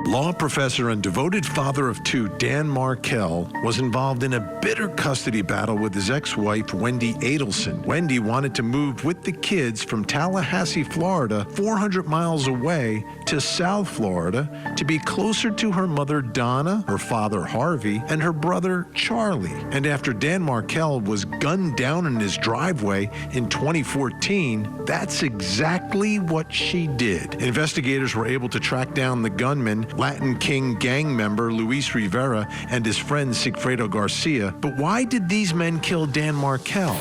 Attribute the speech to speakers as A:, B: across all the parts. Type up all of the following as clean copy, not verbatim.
A: Law professor and devoted father of two, Dan Markel, was involved in a bitter custody battle with his ex-wife, Wendi Adelson. Wendi wanted to move with the kids from Tallahassee, Florida, 400 miles away, to South Florida to be closer to her mother, Donna, her father, Harvey, and her brother, Charlie. And after Dan Markel was gunned down in his driveway in 2014, that's exactly what she did. Investigators were able to track down the gunman, Latin King gang member Luis Rivera, and his friend Sigfredo Garcia. But why did these men kill Dan Markel?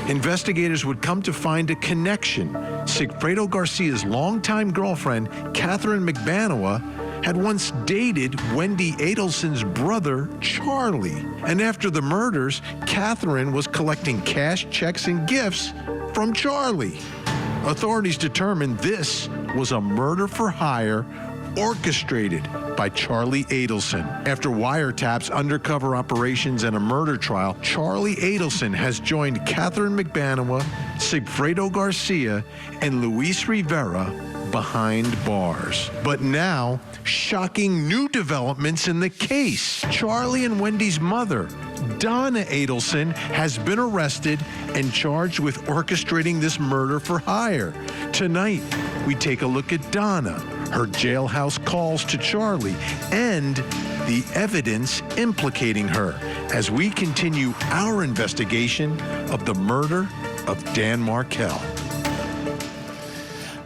A: Investigators would come to find a connection. Sigfredo Garcia's longtime girlfriend, Catherine McBanoa, had once dated Wendi Adelson's brother, Charlie. And after the murders, Catherine was collecting cash, checks, and gifts from Charlie. Authorities determined this was a murder for hire orchestrated by Charlie Adelson. After wiretaps, undercover operations, and a murder trial, Charlie Adelson has joined Catherine McBanoa, Sigfredo Garcia, and Luis Rivera behind bars. But now, shocking new developments in the case. Charlie and Wendi's mother, Donna Adelson, has been arrested and charged with orchestrating this murder for hire. Tonight, we take a look at Donna, her jailhouse calls to Charlie, and the evidence implicating her as we continue our investigation of the murder of Dan Markel.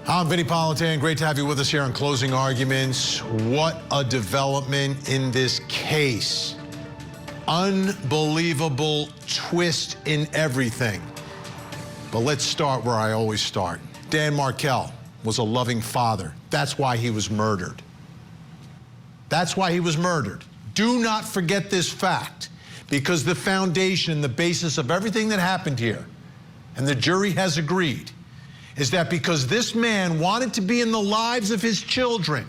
A: I'm Wendi Adelson. Great to have you with us here on Closing Arguments. What a development in this case. Unbelievable twist in everything. But let's start where I always start. Dan Markel was a loving father. That's why he was murdered. That's why he was murdered. Do not forget this fact, because the foundation, the basis of everything that happened here, and the jury has agreed, is that because this man wanted to be in the lives of his children,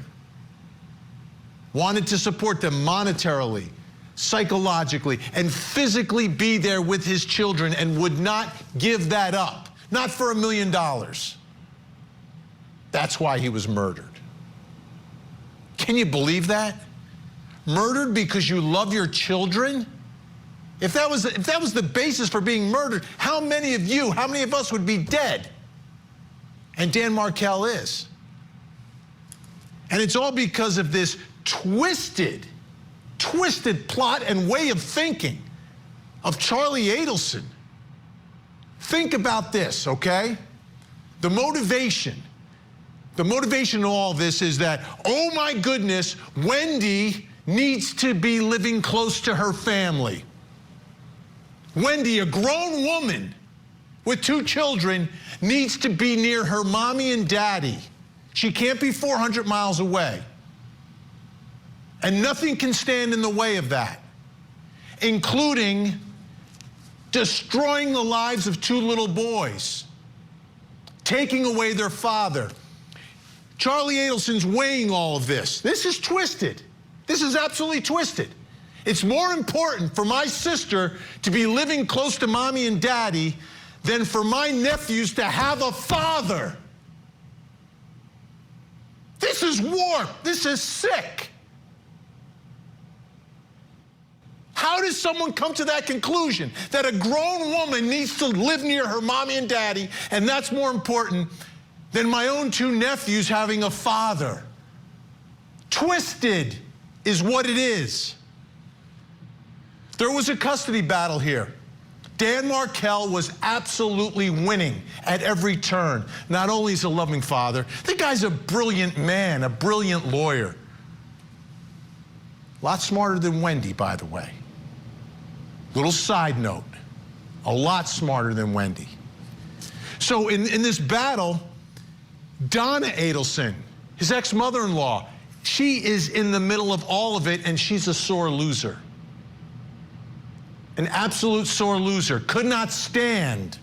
A: wanted to support them monetarily, psychologically, and physically be there with his children, and would not give that up, not for $1 million. That's why he was murdered. Can you believe that? Murdered because you love your children? If that was the basis for being murdered, how many of us would be dead? And Dan Markel is. And it's all because of this twisted plot and way of thinking of Charlie Adelson. Think about this, okay? The motivation in all this is that, oh my goodness, Wendi needs to be living close to her family. Wendi, a grown woman with 2 children, needs to be near her mommy and daddy. She can't be 400 miles away. And nothing can stand in the way of that, including destroying the lives of 2 little boys, taking away their father. Charlie Adelson's weighing all of this. This is twisted. This is absolutely twisted. It's more important for my sister to be living close to mommy and daddy than for my nephews to have a father. This is warped. This is sick. How does someone come to that conclusion, that a grown woman needs to live near her mommy and daddy, and that's more important than my own 2 nephews having a father? Twisted is what it is. There was a custody battle here. Dan Markel was absolutely winning at every turn. Not only is he a loving father, the guy's a brilliant man, a brilliant lawyer. A lot smarter than Wendi, by the way. Little side note, a lot smarter than Wendi. So in this battle, Donna Adelson, his ex-mother-in-law, she is in the middle of all of it, and she's a sore loser. An absolute sore loser. Could not stand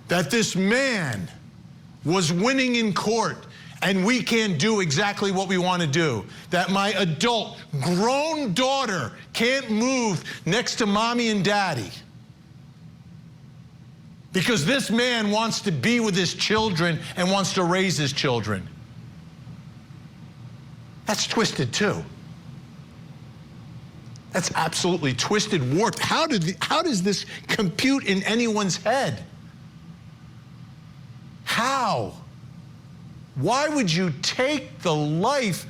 A: that this man was winning in court and we can't do exactly what we want to do. That my adult, grown daughter can't move next to mommy and daddy. Because this man wants to be with his children and wants to raise his children. That's twisted too. That's absolutely twisted, warped. How does this compute in anyone's head? How? Why would you take the life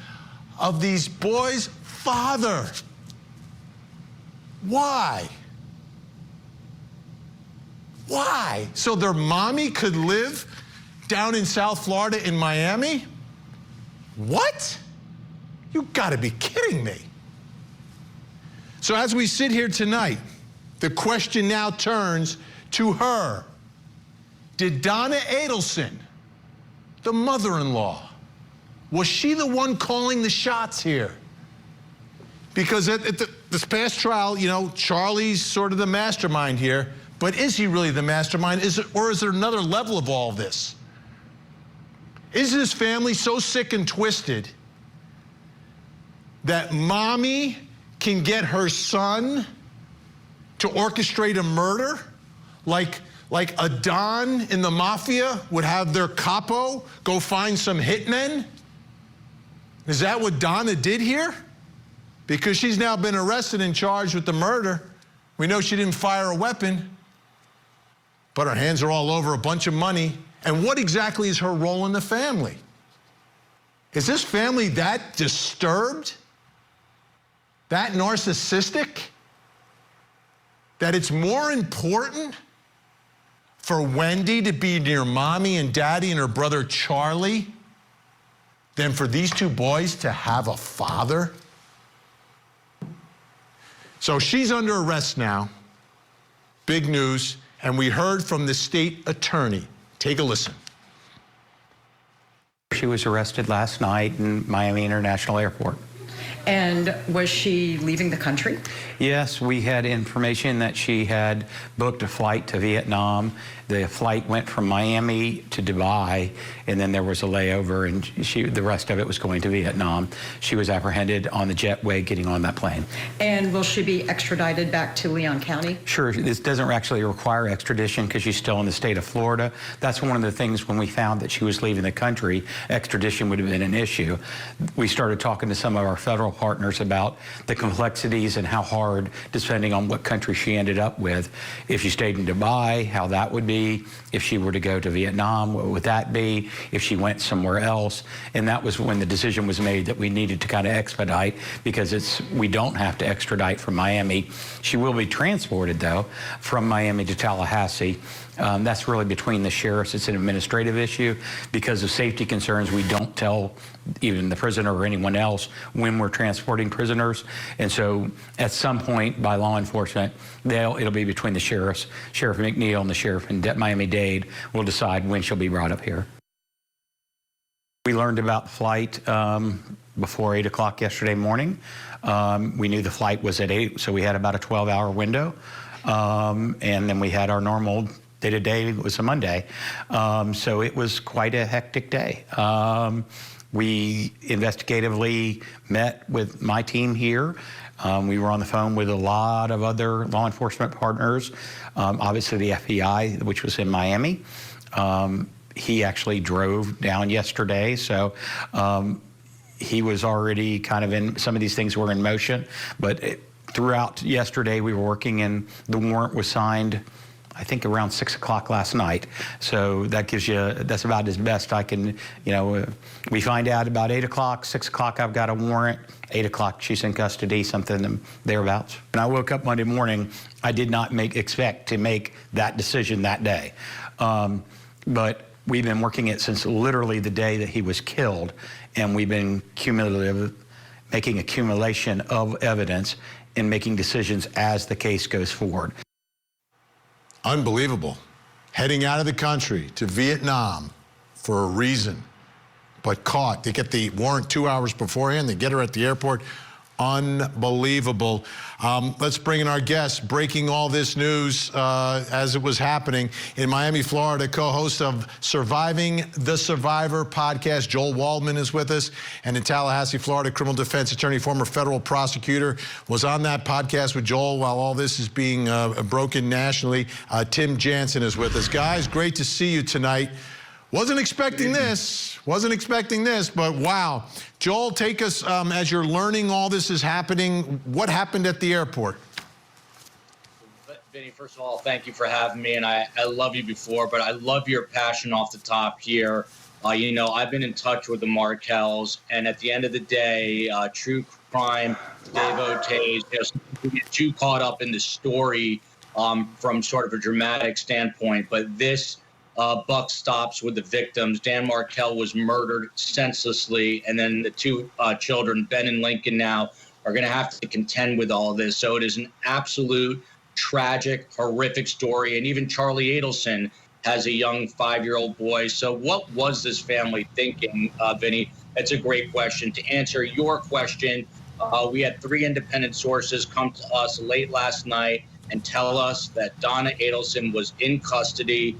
A: of these boys' father? Why? Why? So their mommy could live down in South Florida in Miami? What? You gotta be kidding me. So as we sit here tonight, the question now turns to her. Did Donna Adelson, the mother-in-law, was she the one calling the shots here? Because at this past trial, you know, Charlie's sort of the mastermind here, but is he really the mastermind? Or is there another level of all this? Is this family so sick and twisted that mommy can get her son to orchestrate a murder like a Don in the mafia would have their capo go find some hitmen? Is that what Donna did here? Because she's now been arrested and charged with the murder. We know she didn't fire a weapon, but her hands are all over a bunch of money. And what exactly is her role in the family? Is this family that disturbed? That narcissistic? That it's more important for Wendi to be near mommy and daddy and her brother Charlie than for these two boys to have a father? So she's under arrest now. Big news. And we heard from the state attorney. Take a listen.
B: She was arrested last night in Miami International Airport.
C: And was she leaving the country?
B: Yes, we had information that she had booked a flight to Vietnam. The flight went from Miami to Dubai, and then there was a layover, and the rest of it was going to Vietnam. She was apprehended on the jetway getting on that plane.
C: And will she be extradited back to Leon County?
B: Sure. This doesn't actually require extradition because she's still in the state of Florida. That's one of the things when we found that she was leaving the country, extradition would have been an issue. We started talking to some of our federal partners about the complexities and how hard, depending on what country she ended up with. If she stayed in Dubai, how that would be. If she were to go to Vietnam, what would that be? If she went somewhere else. And that was when the decision was made that we needed to kind of expedite, because we don't have to extradite from Miami. She will be transported, though, from Miami to Tallahassee. That's really between the sheriffs. It's an administrative issue. Because of safety concerns, we don't tell even the prisoner or anyone else when we're transporting prisoners. And so at some point by law enforcement, it'll be between the sheriffs, Sheriff McNeil and the sheriff in Miami-Dade will decide when she'll be brought up here. We learned about the flight before 8 o'clock yesterday morning. We knew the flight was at 8, so we had about a 12-hour window. And then we had our normal day-to-day. It was a Monday. So it was quite a hectic day. We investigatively met with my team here. We were on the phone with a lot of other law enforcement partners. Obviously the FBI, which was in Miami. He actually drove down yesterday, so he was already kind of in, some of these things were in motion, but throughout yesterday we were working, and the warrant was signed I think around 6 o'clock last night. So that gives you, that's about as best I can, you know, we find out about 8 o'clock, 6 o'clock I've got a warrant, 8 o'clock she's in custody, something thereabouts. When I woke up Monday morning, I did not expect to make that decision that day. But we've been working it since literally the day that he was killed, and we've been making accumulation of evidence and making decisions as the case goes forward.
A: Unbelievable. Heading out of the country to Vietnam for a reason, but caught. They get the warrant 2 hours beforehand. They get her at the airport. Unbelievable. Let's bring in our guest, breaking all this news as it was happening in Miami, Florida. Co-host of Surviving the Survivor podcast, Joel Waldman, is with us. And in Tallahassee, Florida, criminal defense attorney, former federal prosecutor, was on that podcast with Joel while all this is being broken nationally. Tim Jansen is with us. Guys, great to see you tonight. Wasn't expecting this. Wasn't expecting this, but wow. Joel, take us as you're learning all this is happening. What happened at the airport?
D: Vinny, first of all, thank you for having me, and I love you before, but I love your passion off the top here. You know, I've been in touch with the Markels, and at the end of the day, true crime devotees just get too caught up in the story from sort of a dramatic standpoint. But this buck stops with the victims. Dan Markel was murdered senselessly, and then the two children, Ben and Lincoln, now are going to have to contend with all this. So it is an absolute tragic, horrific story. And even Charlie Adelson has a young 5-year-old boy. So what was this family thinking, Vinny? That's a great question. To answer your question, we had 3 independent sources come to us late last night and tell us that Donna Adelson was in custody.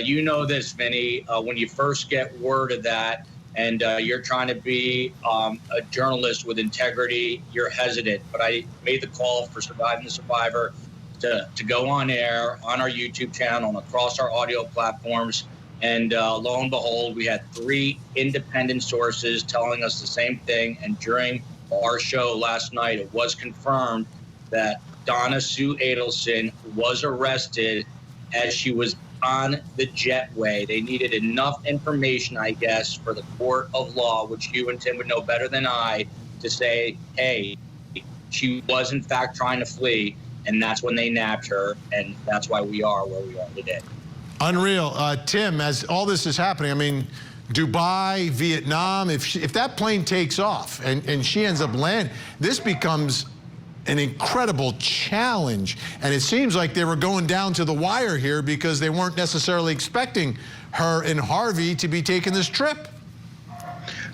D: You know this, Vinny, when you first get word of that and you're trying to be a journalist with integrity, you're hesitant. But I made the call for Surviving the Survivor to go on air on our YouTube channel and across our audio platforms. And lo and behold, we had 3 independent sources telling us the same thing. And during our show last night, it was confirmed that Donna Sue Adelson was arrested as she was on the jetway. They needed enough information, I guess, for the court of law, which you and Tim would know better than I, to say, hey, she was in fact trying to flee. And that's when they nabbed her, and that's why we are where we are today.
A: Unreal. Tim, as all this is happening, I mean, Dubai, Vietnam, if that plane takes off and she ends up landing, this becomes an incredible challenge. And it seems like they were going down to the wire here because they weren't necessarily expecting her and Harvey to be taking this trip.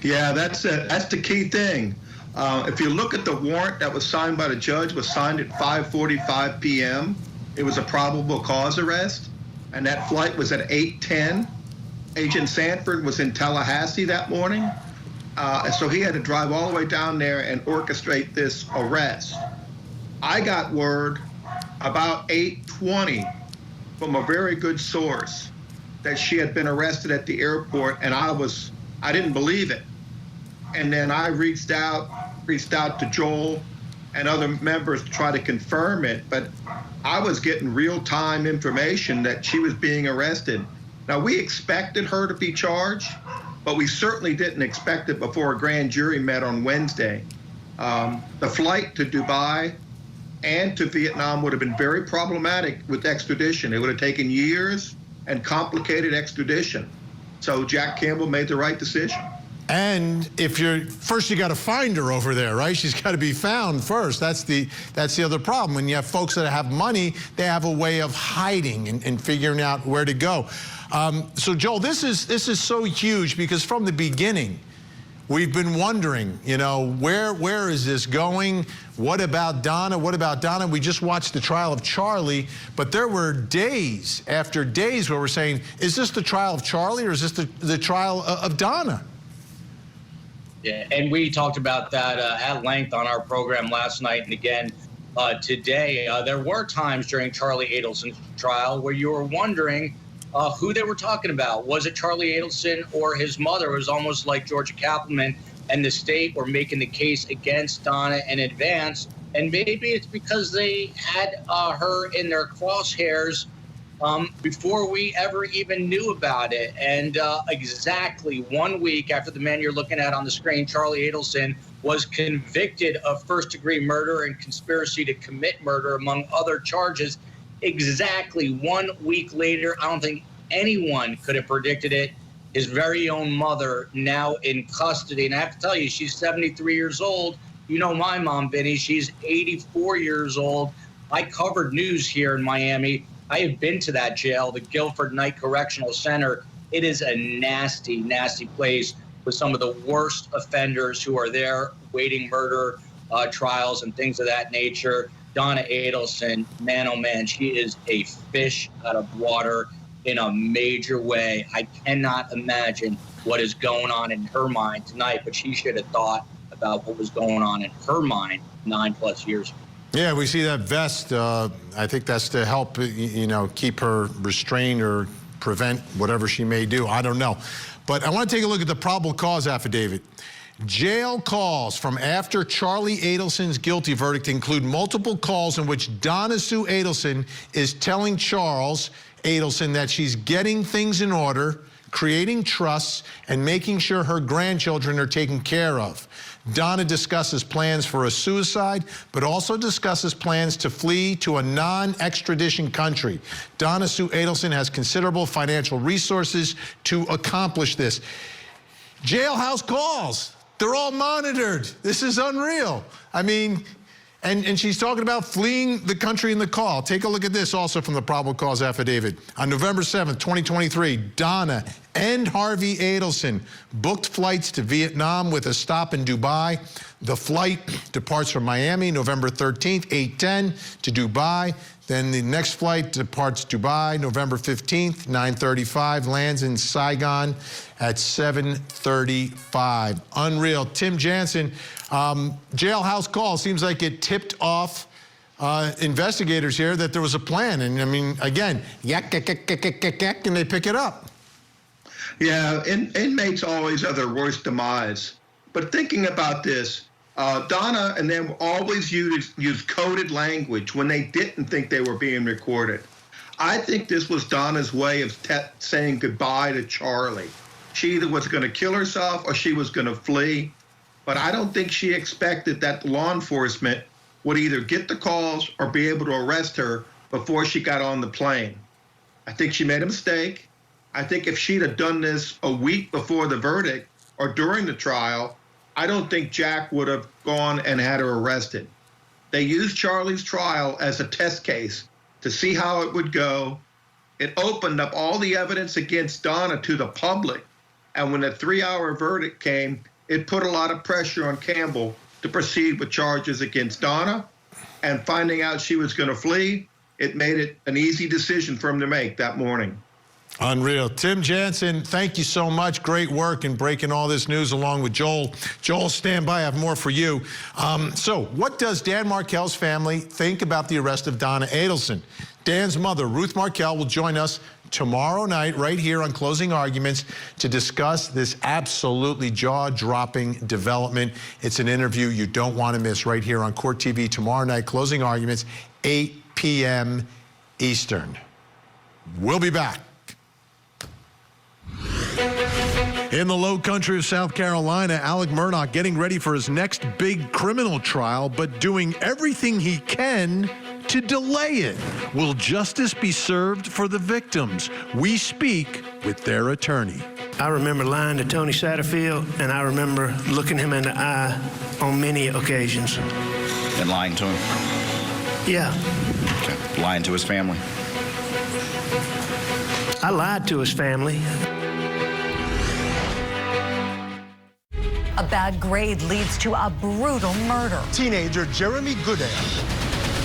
E: Yeah, that's the key thing. If you look at the warrant that was signed by the judge, was signed at 5:45 p.m. It was a probable cause arrest, and that flight was at 8:10. Agent Sanford was in Tallahassee that morning, so he had to drive all the way down there and orchestrate this arrest. I got word about 8:20 from a very good source that she had been arrested at the airport, and I didn't believe it. And then I reached out to Joel and other members to try to confirm it, but I was getting real-time information that she was being arrested. Now, we expected her to be charged, but we certainly didn't expect it before a grand jury met on Wednesday. The flight to Dubai and to Vietnam would have been very problematic with extradition. It would have taken years and complicated extradition. So Jack Campbell made the right decision.
A: And if first you got to find her over there, right? She's got to be found first. That's the other problem. When you have folks that have money, they have a way of hiding and figuring out where to go. So Joel, this is so huge because from the beginning, we've been wondering, you know, where is this going? What about Donna? What about Donna? We just watched the trial of Charlie, but there were days after days where we're saying, is this the trial of Charlie or is this the trial of Donna?
D: Yeah, and we talked about that at length on our program last night and again today. There were times during Charlie Adelson's trial where you were wondering who they were talking about. Was it Charlie Adelson or his mother? It was almost like Georgia Kappelman and the state were making the case against Donna in advance. And maybe it's because they had her in their crosshairs before we ever even knew about it. And exactly 1 week after the man you're looking at on the screen, Charlie Adelson, was convicted of first-degree murder and conspiracy to commit murder, among other charges. Exactly 1 week later, I don't think anyone could have predicted it. His very own mother now in custody. And I have to tell you, she's 73 years old. You know my mom, Vinny. She's 84 years old. I covered news here in Miami. I have been to that jail, the Guilford Night Correctional Center. It is a nasty, nasty place with some of the worst offenders who are there waiting murder trials and things of that nature. Donna Adelson, man, oh man, she is a fish out of water in a major way. I cannot imagine what is going on in her mind tonight, but she should have thought about what was going on in her mind 9+ years ago.
A: Yeah, we see that vest. I think that's to help, you know, keep her restrained or prevent whatever she may do. I don't know. But I want to take a look at the probable cause affidavit. Jail calls from after Charlie Adelson's guilty verdict include multiple calls in which Donna Sue Adelson is telling Charles Adelson that she's getting things in order, creating trusts, and making sure her grandchildren are taken care of. Donna discusses plans for a suicide, but also discusses plans to flee to a non-extradition country. Donna Sue Adelson has considerable financial resources to accomplish this. Jailhouse calls. They're all monitored. This is unreal. I mean, and she's talking about fleeing the country in the call. Take a look at this also from the probable cause affidavit. On November 7th, 2023, Donna and Harvey Adelson booked flights to Vietnam with a stop in Dubai. The flight departs from Miami November 13th, 8:10 to Dubai. Then the next flight departs Dubai November 15th, 9:35, lands in Saigon at 7:35. Unreal. Tim Jansen, jailhouse call. Seems like it tipped off investigators here that there was a plan. And I mean, again, yak, yak, yak, yak, yak, yak, and they pick it up.
E: Yeah, inmates always are their worst demise. But thinking about this, Donna and them always used coded language when they didn't think they were being recorded. I think this was Donna's way of saying goodbye to Charlie. She either was going to kill herself or she was going to flee. But I don't think she expected that law enforcement would either get the calls or be able to arrest her before she got on the plane. I think she made a mistake. I think if she'd have done this a week before the verdict or during the trial, I don't think Jack would have gone and had her arrested. They used Charlie's trial as a test case to see how it would go. It opened up all the evidence against Donna to the public. And when the 3-hour verdict came, it put a lot of pressure on Campbell to proceed with charges against Donna. And finding out she was going to flee, it made it an easy decision for him to make that morning.
A: Unreal. Tim Jansen, thank you so much. Great work in breaking all this news along with Joel. Joel, stand by. I have more for you. So what does Dan Markel's family think about the arrest of Donna Adelson? Dan's mother, Ruth Markel, will join us tomorrow night right here on Closing Arguments to discuss this absolutely jaw-dropping development. It's an interview you don't want to miss right here on Court TV tomorrow night. Closing Arguments, 8 p.m. Eastern. We'll be back. In the low country of South Carolina, Alec Murdaugh getting ready for his next big criminal trial, but doing everything he can to delay it. Will justice be served for the victims? We speak with their attorney.
F: I remember lying to Tony Satterfield, and I remember looking him in the eye on many occasions.
G: And lying to him?
F: Yeah.
G: Okay. Lying to his family?
F: I lied to his family.
H: A bad grade leads to a brutal murder.
I: Teenager Jeremy Goodale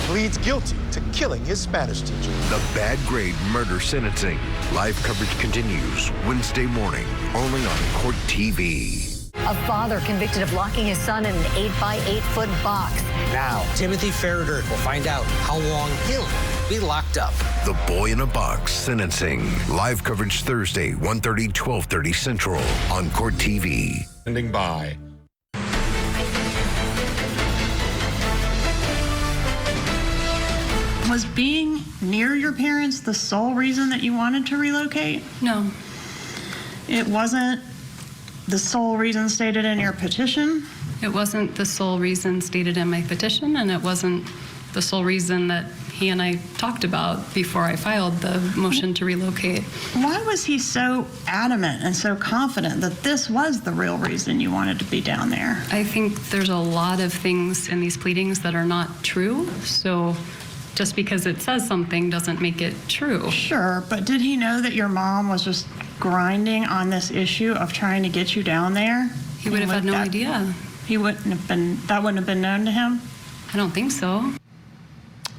I: pleads guilty to killing his Spanish teacher.
J: The Bad Grade Murder Sentencing. Live coverage continues Wednesday morning, only on Court TV.
H: A father convicted of locking his son in an 8-by-8-foot box.
K: Now, Timothy Farragut will find out how long he'll be locked up.
J: The Boy in a Box Sentencing. Live coverage Thursday, 1:30, 12:30 Central on Court TV.
A: Standing by.
L: Was being near your parents the sole reason that you wanted to relocate?
M: No.
L: It wasn't the sole reason stated in your petition?
M: It wasn't the sole reason stated in my petition, and it wasn't the sole reason that he and I talked about before I filed the motion to relocate.
L: Why was he so adamant and so confident that this was the real reason you wanted to be down there?
M: I think there's a lot of things in these pleadings that are not true, so just because it says something doesn't make it true.
L: Sure, but did he know that your mom was just grinding on this issue of trying to get you down there?
M: He would have had no idea.
L: He wouldn't have been, that wouldn't have been known to him?
M: I don't think so.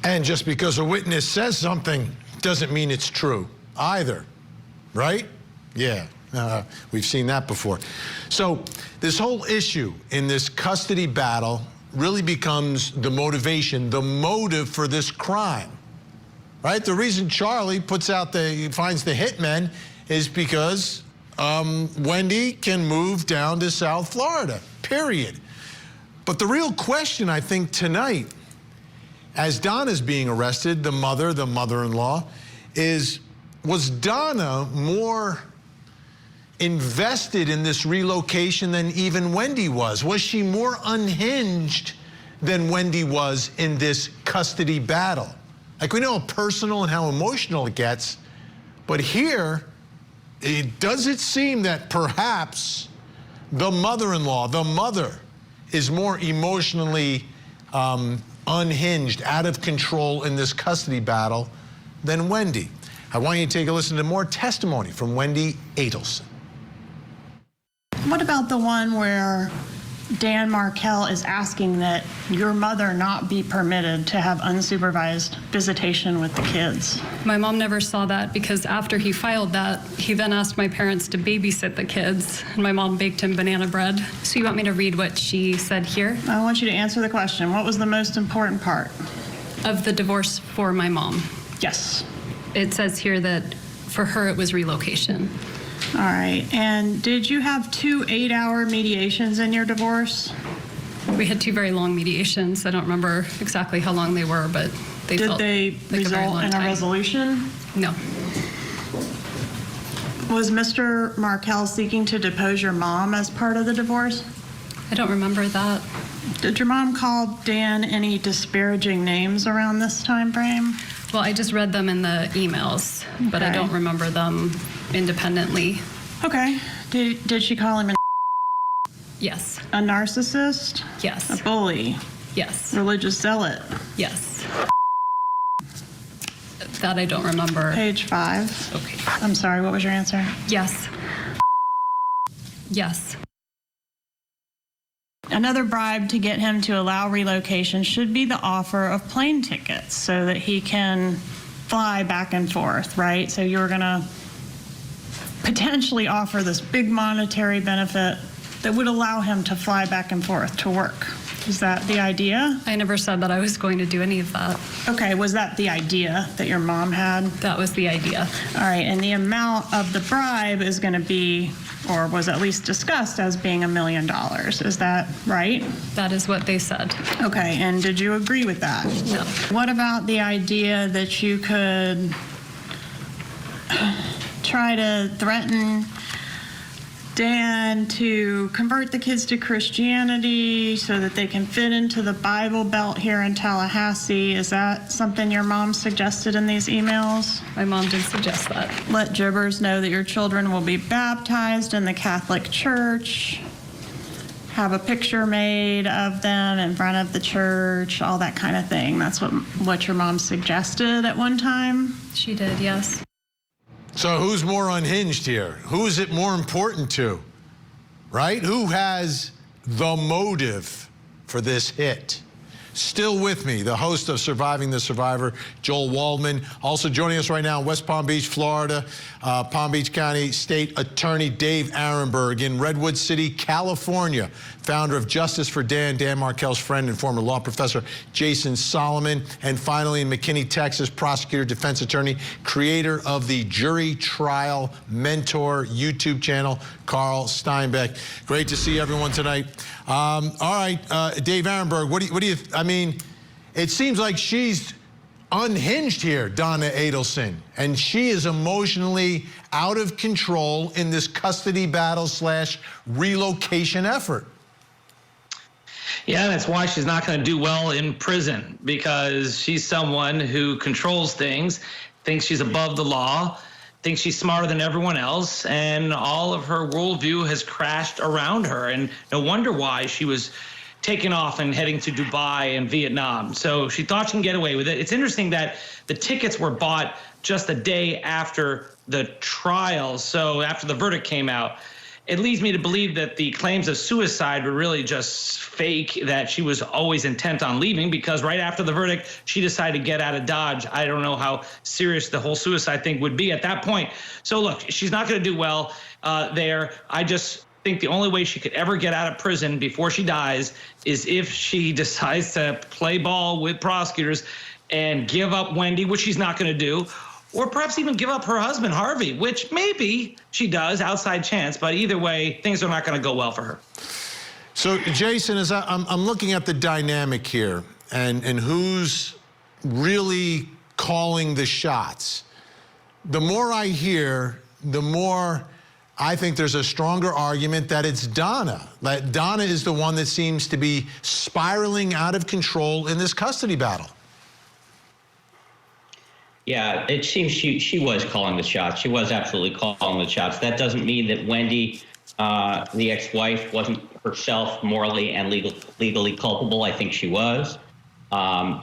A: And just because a witness says something doesn't mean it's true either, right? Yeah, we've seen that before. So this whole issue in this custody battle really becomes the motivation, the motive for this crime,
N: right? The reason Charlie finds the hitmen is because Wendi can move down to South Florida, period. But the real question, I think, tonight, as Donna's being arrested, the mother-in-law, was Donna more invested in this relocation than even Wendi was? Was she more unhinged than Wendi was in this custody battle? Like, we know how personal and how emotional it gets, but here, does it seem that perhaps the mother-in-law, the mother, is more emotionally unhinged, out of control in this custody battle than Wendi? I want you to take a listen to more testimony from Wendi Adelson.
L: What about the one where Dan Markel is asking that your mother not be permitted to have unsupervised visitation with the kids?
M: My mom never saw that because after he filed that, he then asked my parents to babysit the kids, and my mom baked him banana bread. So you want me to read what she said here?
L: I want you to answer the question. What was the most important part
M: of the divorce for my mom?
L: Yes.
M: It says here that for her it was relocation.
L: All right. And did you have 2 8-hour mediations in your divorce?
M: We had 2 very long mediations. I don't remember exactly how long they were, but they felt
L: Did they result in a resolution?
M: No.
L: Was Mr. Markel seeking to depose your mom as part of the divorce?
M: I don't remember that.
L: Did your mom call Dan any disparaging names around this time frame?
M: Well, I just read them in the emails, but I don't remember them independently.
L: Okay. Did she call him
M: Yes.
L: a narcissist?
M: Yes.
L: A bully?
M: Yes.
L: Religious zealot?
M: Yes. That I don't remember.
L: Page 5.
M: Okay.
L: I'm sorry, what was your answer?
M: Yes. Yes.
L: Another bribe to get him to allow relocation should be the offer of plane tickets so that he can fly back and forth, right? So you're going to potentially offer this big monetary benefit that would allow him to fly back and forth to work. Is that the idea?
M: I never said that I was going to do any of that.
L: Okay, was that the idea that your mom had?
M: That was the idea.
L: All right, and the amount of the bribe is going to be, or was at least discussed as being $1 million. Is that right?
M: That is what they said.
L: Okay, and did you agree with that?
M: No.
L: What about the idea that you could try to threaten Dan to convert the kids to Christianity so that they can fit into the Bible Belt here in Tallahassee? Is that something your mom suggested in these emails?
M: My mom did suggest that.
L: Let Jibbers know that your children will be baptized in the Catholic Church. Have a picture made of them in front of the church, all that kind of thing. That's what your mom suggested at one time?
M: She did, yes.
N: So who's more unhinged here? Who is it more important to, right? Who has the motive for this hit? Still with me, the host of Surviving the Survivor, Joel Waldman. Also joining us right now in West Palm Beach, Florida, Palm Beach County State Attorney Dave Arenberg. In Redwood City, California, founder of Justice for Dan Markel's friend and former law professor Jason Solomon. And finally, in McKinney, Texas, prosecutor, defense attorney, creator of the Jury Trial Mentor YouTube channel, Carl Steinbeck. Great to see everyone tonight. All right, Dave Arenberg, what do you, I mean, it seems like she's unhinged here, Donna Adelson, and she is emotionally out of control in this custody battle / relocation effort.
O: Yeah, that's why she's not going to do well in prison, because she's someone who controls things, thinks she's above the law, thinks she's smarter than everyone else, and all of her worldview has crashed around her. And no wonder why she was taking off and heading to Dubai and Vietnam. So she thought she can get away with it. It's interesting that the tickets were bought just a day after the trial, so after the verdict came out. It leads me to believe that the claims of suicide were really just fake, that she was always intent on leaving, because right after the verdict, she decided to get out of Dodge. I don't know how serious the whole suicide thing would be at that point. So look, she's not going to do well there. I just think the only way she could ever get out of prison before she dies is if she decides to play ball with prosecutors and give up Wendi, which she's not going to do, or perhaps even give up her husband, Harvey, which maybe she does, outside chance, but either way, things are not going to go well for her.
N: So, Jason, as I'm looking at the dynamic here and who's really calling the shots, the more I hear, the more I think there's a stronger argument that it's Donna. That Donna is the one that seems to be spiraling out of control in this custody battle.
P: Yeah, it seems she was calling the shots. She was absolutely calling the shots. That doesn't mean that Wendi, the ex-wife, wasn't herself morally and legally culpable. I think she was.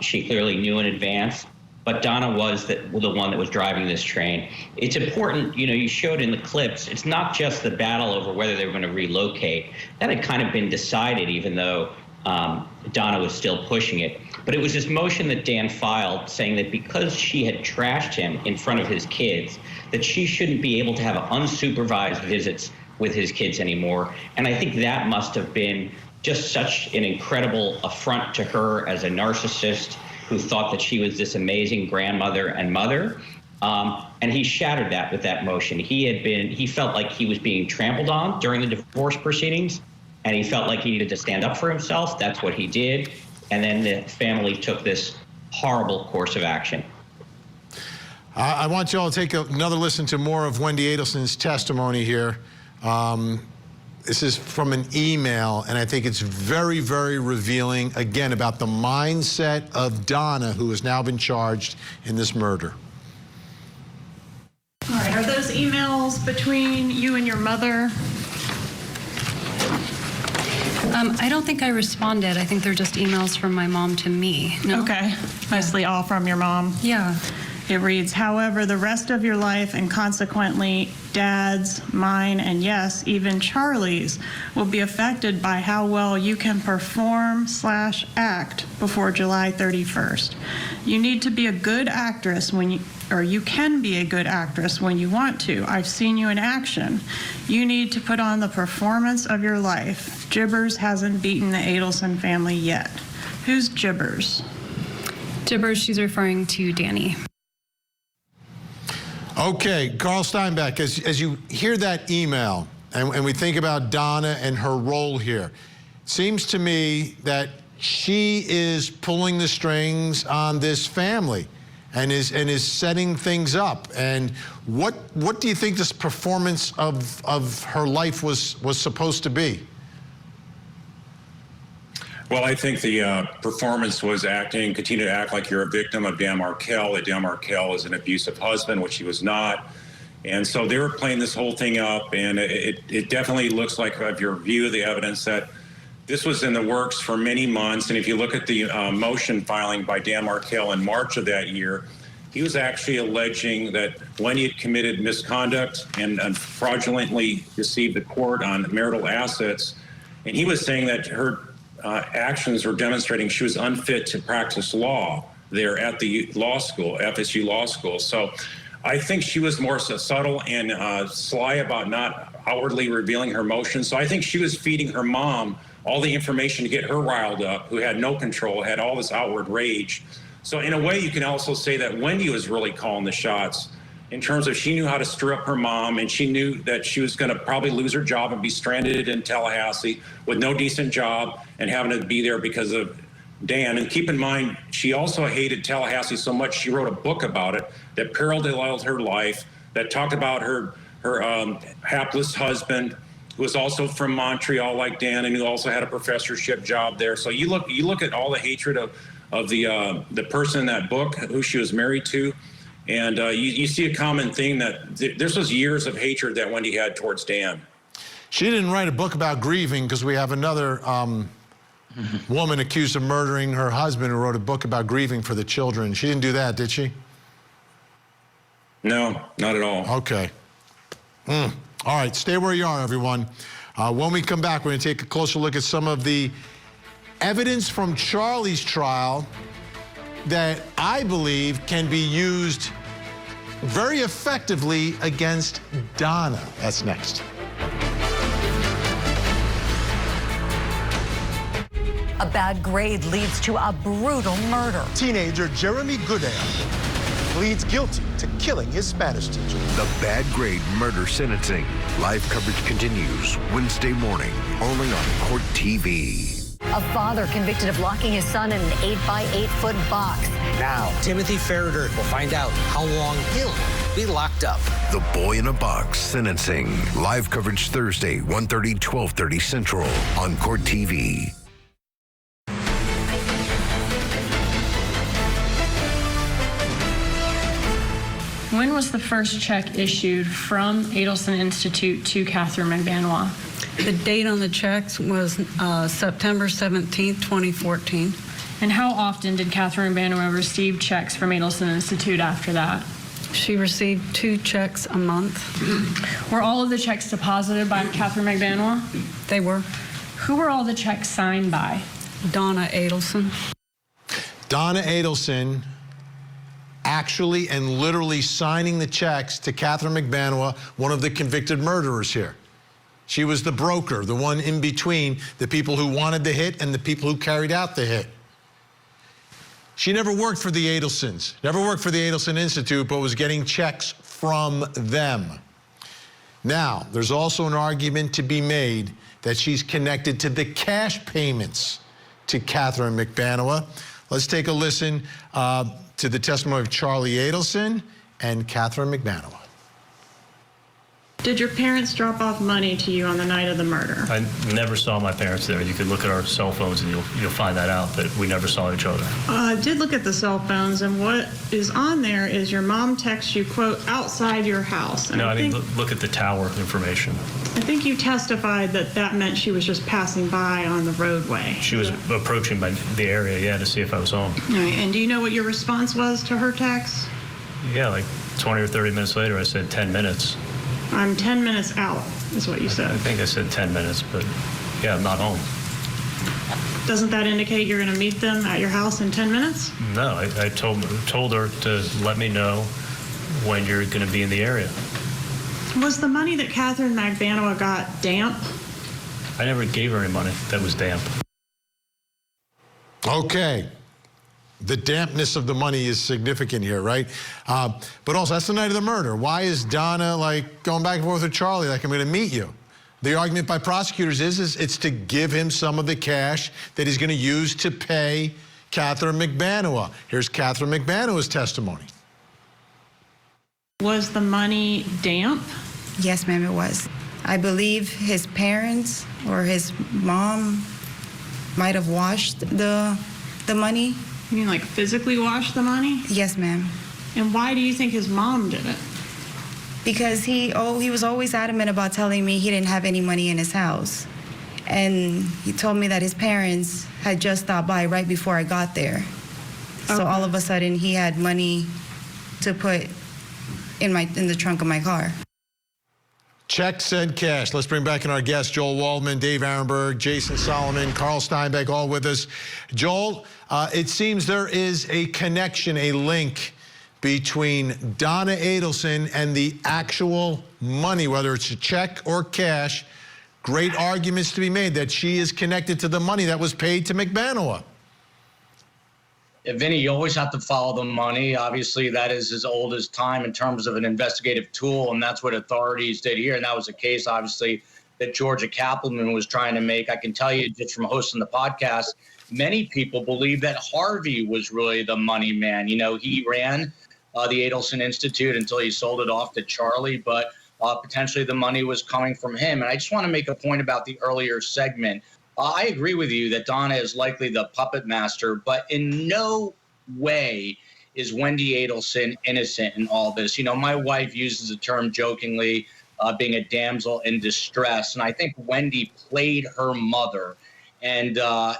P: She clearly knew in advance. But Donna was the one that was driving this train. It's important, you showed in the clips, it's not just the battle over whether they were going to relocate. That had kind of been decided, even though Donna was still pushing it. But it was this motion that Dan filed saying that because she had trashed him in front of his kids, that she shouldn't be able to have unsupervised visits with his kids anymore. And I think that must have been just such an incredible affront to her as a narcissist who thought that she was this amazing grandmother and mother. And he shattered that with that motion. He felt like he was being trampled on during the divorce proceedings, and he felt like he needed to stand up for himself. That's what he did. And then the family took this horrible course of action.
N: I want you all to take another listen to more of Wendi Adelson's testimony here. This is from an email, and I think it's very, very revealing, again, about the mindset of Donna, who has now been charged in this murder.
L: All right, are those emails between you and your mother?
M: I don't think I responded. I think they're just emails from my mom to me. No?
L: Okay, mostly all from your mom.
M: Yeah.
L: It reads, however, the rest of your life and consequently Dad's, mine, and yes, even Charlie's will be affected by how well you can perform/act before July 31st. You need to be a good actress you can be a good actress when you want to. I've seen you in action. You need to put on the performance of your life. Jibbers hasn't beaten the Adelson family yet. Who's Jibbers?
M: Jibbers, she's referring to Danny.
N: Okay, Carl Steinbeck, as you hear that email and we think about Donna and her role here, it seems to me that she is pulling the strings on this family and is setting things up. And what do you think this performance of her life was supposed to be?
Q: Well, I think the performance was continue to act like you're a victim of Dan Markel, that Dan Markel is an abusive husband, which he was not. And so they were playing this whole thing up, and it definitely looks like, if you review the evidence, that this was in the works for many months. And if you look at the motion filing by Dan Markel in March of that year, he was actually alleging that when he had committed misconduct and fraudulently deceived the court on marital assets, and he was saying that her actions were demonstrating she was unfit to practice law there at the law school, FSU Law School. So I think she was more subtle and sly about not outwardly revealing her emotions. So I think she was feeding her mom all the information to get her riled up, who had no control, had all this outward rage. So in a way, you can also say that Wendi was really calling the shots in terms of she knew how to stir up her mom, and she knew that she was going to probably lose her job and be stranded in Tallahassee with no decent job and having to be there because of Dan. And keep in mind, she also hated Tallahassee so much she wrote a book about it that paralleled her life, that talked about her hapless husband, who was also from Montreal like Dan, and who also had a professorship job there. So you look at all the hatred of the person in that book, who she was married to, and you see a common thing that this was years of hatred that Wendi had towards Dan.
N: She didn't write a book about grieving, because we have another woman accused of murdering her husband who wrote a book about grieving for the children. She didn't do that, did she?
Q: No, not at all.
N: Okay. All right, stay where you are, everyone. When we come back, we're going to take a closer look at some of the evidence from Charlie's trial that I believe can be used very effectively against Donna. That's next.
H: A bad grade leads to a brutal murder.
I: Teenager Jeremy Goodale pleads guilty to killing his Spanish teacher.
J: The bad grade murder sentencing. Live coverage continues Wednesday morning, only on Court TV.
H: A father convicted of locking his son in an 8-by-8-foot box.
K: Now, Timothy Ferreter will find out how long he'll be locked up.
J: The Boy in a Box sentencing. Live coverage Thursday, 1:30, 12:30 Central on Court TV.
L: When was the first check issued from Adelson Institute to Catherine McBanois?
R: The date on the checks was September 17th, 2014.
L: And how often did Catherine McBanois receive checks from Adelson Institute after that?
R: She received 2 checks a month.
L: Were all of the checks deposited by Catherine McBanois?
R: They were.
L: Who were all the checks signed by?
R: Donna Adelson.
N: Donna Adelson actually and literally signing the checks to Catherine McBanois, one of the convicted murderers here. She was the broker, the one in between the people who wanted the hit and the people who carried out the hit. She never worked for the Adelsons, never worked for the Adelson Institute, but was getting checks from them. Now, there's also an argument to be made that she's connected to the cash payments to Catherine McBanois. Let's take a listen to the testimony of Charlie Adelson and Catherine McBanois.
L: Did your parents drop off money to you on the night of the murder?
S: I never saw my parents there. You could look at our cell phones and you'll find that out, that we never saw each other.
L: I did look at the cell phones, and what is on there is your mom texts you, quote, outside your house. And
S: No, I mean, look at the tower information.
L: I think you testified that that meant she was just passing by on the roadway.
S: She was approaching the area, yeah, to see if I was home.
L: All right, and do you know what your response was to her text?
S: Yeah, like 20 or 30 minutes later, I said 10 minutes.
L: I'm 10 minutes out, is what you said.
S: I think I said 10 minutes, but yeah, I'm not home.
L: Doesn't that indicate you're going to meet them at your house in 10 minutes?
S: No, I told her to let me know when you're going to be in the area.
L: Was the money that Catherine McBanois got damp?
S: I never gave her any money that was damp.
N: Okay. The dampness of the money is significant here, right? But also, that's the night of the murder. Why is Donna, like, going back and forth with Charlie, like, I'm going to meet you? The argument by prosecutors is it's to give him some of the cash that he's going to use to pay Catherine McBanois. Here's Catherine McBanois' testimony.
L: Was the money damp?
T: Yes, ma'am, it was. I believe his parents or his mom might have washed the money.
L: You mean like physically wash the money?
T: Yes, ma'am.
L: And why do you think his mom did it?
T: Because he was always adamant about telling me he didn't have any money in his house. And he told me that his parents had just stopped by right before I got there. Okay. So all of a sudden he had money to put in the trunk of my car.
N: Check, send, cash. Let's bring back in our guests, Joel Waldman, Dave Arenberg, Jason Solomon, Carl Steinbeck, all with us. Joel, it seems there is a connection, a link between Donna Adelson and the actual money, whether it's a check or cash. Great arguments to be made that she is connected to the money that was paid to McBanois.
D: Vinny, you always have to follow the money. Obviously, that is as old as time in terms of an investigative tool, and that's what authorities did here. And that was a case, obviously, that Georgia Kappelman was trying to make. I can tell you, just from hosting the podcast, many people believe that Harvey was really the money man. You know, he ran the Adelson Institute until he sold it off to Charlie, but potentially the money was coming from him. And I just want to make a point about the earlier segment. I agree with you that Donna is likely the puppet master, but in no way is Wendi Adelson innocent in all this. You know, my wife uses the term jokingly, being a damsel in distress. And I think Wendi played her mother and,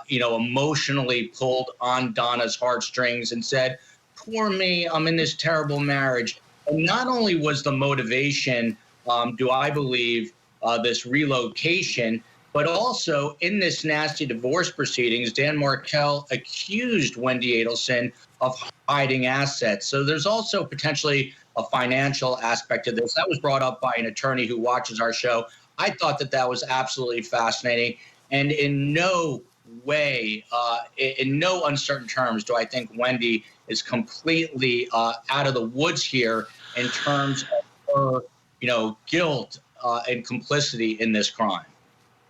D: emotionally pulled on Donna's heartstrings and said, poor me, I'm in this terrible marriage. And not only was the motivation, do I believe, this relocation, but also in this nasty divorce proceedings, Dan Markel accused Wendi Adelson of hiding assets. So there's also potentially a financial aspect to this. That was brought up by an attorney who watches our show. I thought that was absolutely fascinating. And in no way, in no uncertain terms, do I think Wendi is completely out of the woods here in terms of her, guilt and complicity in this crime.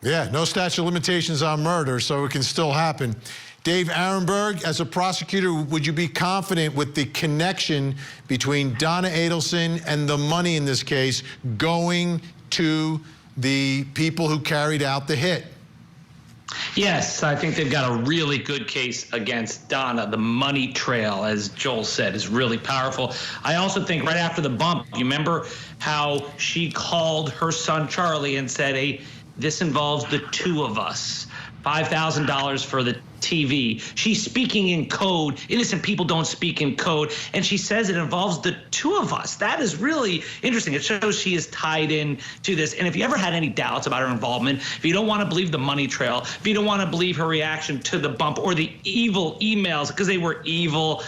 N: Yeah, no statute of limitations on murder, so it can still happen. Dave Arenberg, as a prosecutor, would you be confident with the connection between Donna Adelson and the money in this case going to the people who carried out the hit?
O: Yes, I think they've got a really good case against Donna. The money trail, as Joel said, is really powerful. I also think right after the bump, you remember how she called her son Charlie and said, hey, this involves the two of us. $5,000 for the TV. She's speaking in code. Innocent people don't speak in code. And she says it involves the two of us. That is really interesting. It shows she is tied in to this. And if you ever had any doubts about her involvement, if you don't want to believe the money trail, if you don't want to believe her reaction to the bump or the evil emails, because they were evil,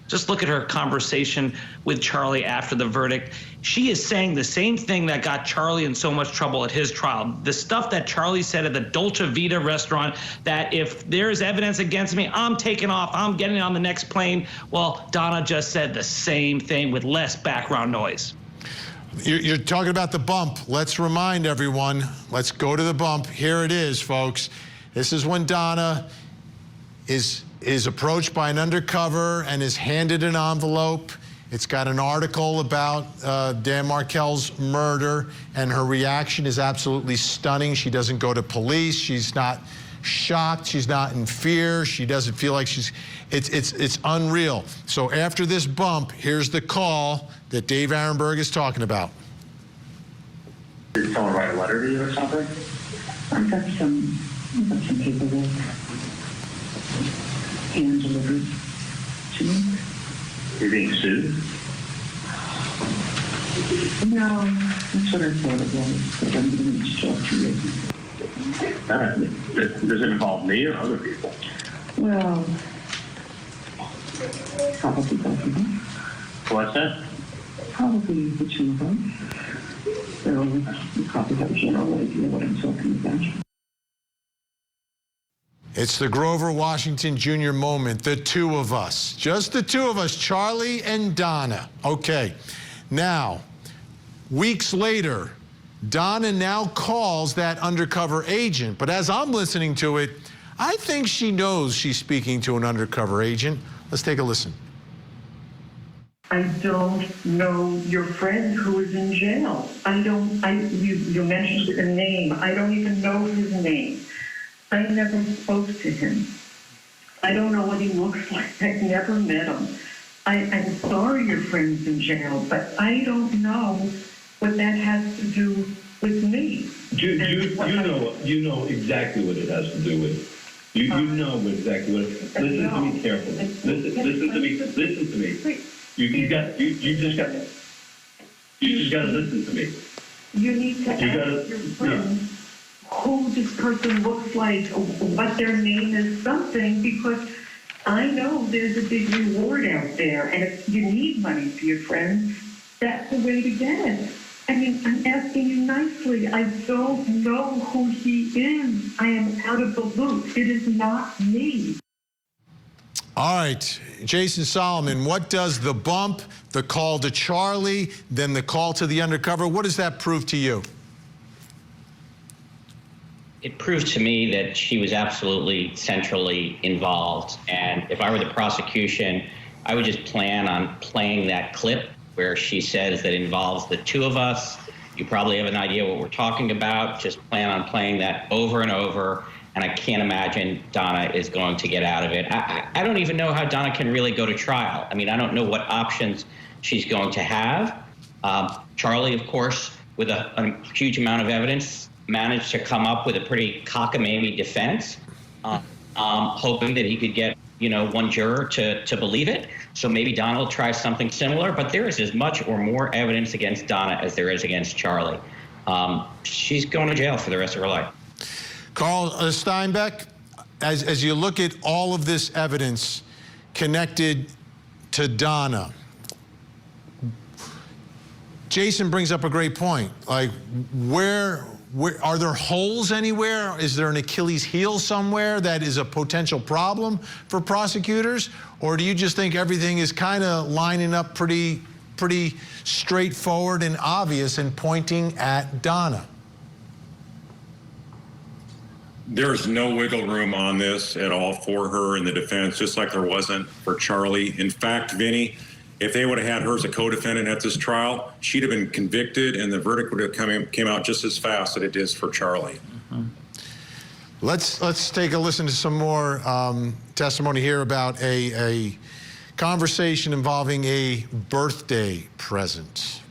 O: just look at her conversation with Charlie after the verdict. She is saying the same thing that got Charlie in so much trouble at his trial. The stuff that Charlie said at the Dolce Vita restaurant, that if there is evidence against me, I'm taking off, I'm getting on the next plane. Well, Donna just said the same thing with less background noise.
N: You're talking about the bump. Let's remind everyone. Let's go to the bump. Here it is, folks. This is when Donna is approached by an undercover and is handed an envelope. It's got an article about Dan Markel's murder, and her reaction is absolutely stunning. She doesn't go to police. She's not shocked. She's not in fear. She doesn't feel like she's, it's unreal. So after this bump, here's the call that Dave Arenberg is talking about.
U: Did someone write a letter to you or something?
V: I got some paperwork hand delivered to me.
U: You're being sued?
V: No, that's what I thought it was, but I'm going to talk to you.
U: Does it involve me or other people?
V: Well, probably both of them.
U: What's that?
V: Probably the two of them. You probably have a general idea what I'm talking about.
N: It's the Grover Washington Jr. moment, the two of us. Just the two of us, Charlie and Donna. Okay, now, weeks later, Donna now calls that undercover agent, but as I'm listening to it, I think she knows she's speaking to an undercover agent. Let's take a listen.
V: I don't know your friend who is in jail. You mentioned a name. I don't even know his name. I never spoke to him. I don't know what he looks like. I've never met him. I'm sorry your friend's in jail, but I don't know what that has to do with me.
W: You know exactly what it has to do with. You know exactly what. Listen to me carefully. Listen to me. Listen to me. You just got to listen to me.
V: You need to ask your friend who this person looks like, what their name is, something, because I know there's a big reward out there, and if you need money for your friends, that's the way to get it. I mean, I'm asking you nicely. I don't know who he is. I am out of the loop. It is not me.
N: All right, Jason Solomon, what does the bump, the call to Charlie, then the call to the undercover, what does that prove to you?
P: It proved to me that she was absolutely centrally involved. And if I were the prosecution, I would just plan on playing that clip where she says that involves the two of us. You probably have an idea what we're talking about. Just plan on playing that over and over. And I can't imagine Donna is going to get out of it. I don't even know how Donna can really go to trial. I mean, I don't know what options she's going to have. Charlie, of course, with a huge amount of evidence, managed to come up with a pretty cockamamie defense, hoping that he could get, one juror to believe it. So maybe Donna will try something similar, but there is as much or more evidence against Donna as there is against Charlie. She's going to jail for the rest of her life.
N: Carl Steinbeck, as you look at all of this evidence connected to Donna, Jason brings up a great point. Like, where are there holes anywhere? Is there an Achilles heel somewhere that is a potential problem for prosecutors? Or do you just think everything is kind of lining up pretty straightforward and obvious and pointing at Donna?
Q: There's no wiggle room on this at all for her in the defense, just like there wasn't for Charlie. In fact, Vinny, if they would have had her as a co-defendant at this trial, she'd have been convicted and the verdict would have came out just as fast as it is for Charlie.
N: Let's take a listen to some more testimony here about a conversation involving a birthday present.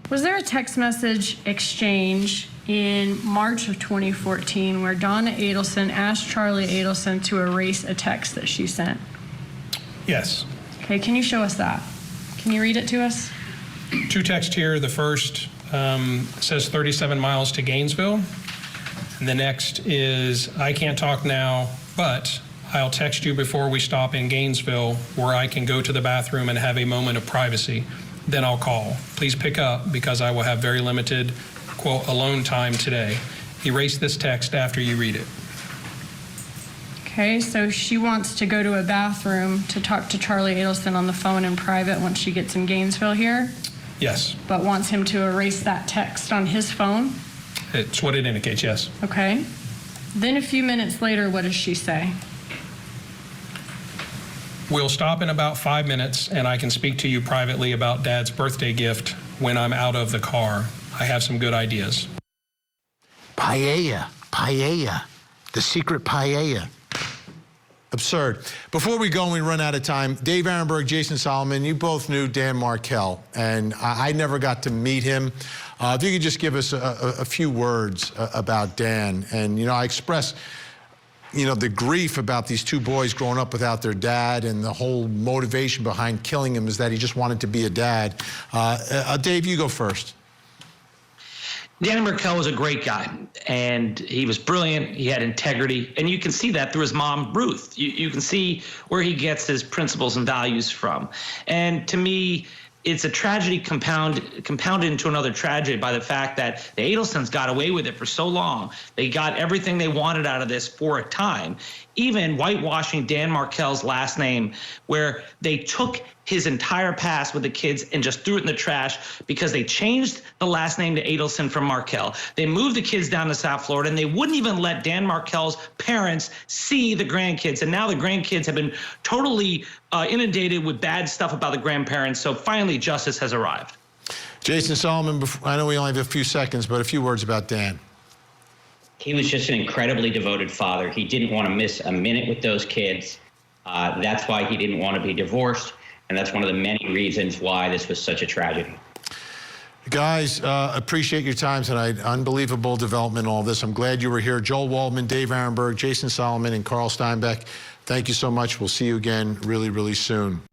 L: Was there a text message exchange in March of 2014 where Donna Adelson asked Charlie Adelson to erase a text that she sent?
B: Yes.
L: Okay, can you show us that? Can you read it to us?
B: 2 texts here. The first says 37 miles to Gainesville. And the next is, I can't talk now, but I'll text you before we stop in Gainesville where I can go to the bathroom and have a moment of privacy. Then I'll call. Please pick up because I will have very limited, quote, alone time today. Erase this text after you read it.
L: Okay, so she wants to go to a bathroom to talk to Charlie Adelson on the phone in private once she gets in Gainesville here,
B: Yes,
L: but wants him to erase that text on his phone.
B: it's what it indicates, yes.
L: Okay. Then a few minutes later, what does she say?
B: We'll stop in about 5 minutes and I can speak to you privately about Dad's birthday gift when I'm out of the car. I have some good ideas.
A: Paella, the secret paella.
N: Absurd. Before we go and we run out of time, Dave Arenberg, Jason Solomon, you both knew Dan Markel, and I never got to meet him. If you could just give us a few words about Dan. And, I express, the grief about these 2 boys growing up without their dad, and the whole motivation behind killing him is that he just wanted to be a dad. Dave, you go first.
O: Danny Markel was a great guy, and he was brilliant. He had integrity, and you can see that through his mom, Ruth. You can see where he gets his principles and values from. And to me, it's a tragedy compounded into another tragedy by the fact that the Adelsons got away with it for so long. They got everything they wanted out of this for a time, even whitewashing Dan Markel's last name, where they took his entire past with the kids and just threw it in the trash because they changed the last name to Adelson from Markel. They moved the kids down to South Florida, and they wouldn't even let Dan Markel's parents see the grandkids. And now the grandkids have been totally inundated with bad stuff about the grandparents. So finally, justice has arrived.
N: Jason Solomon, I know we only have a few seconds, but a few words about Dan.
P: He was just an incredibly devoted father. He didn't want to miss a minute with those kids. That's why he didn't want to be divorced. And that's one of the many reasons why this was such a tragedy.
N: Guys, appreciate your time tonight. Unbelievable development in all this. I'm glad you were here. Joel Waldman, Dave Arenberg, Jason Solomon, and Carl Steinbeck, thank you so much. We'll see you again really, really soon.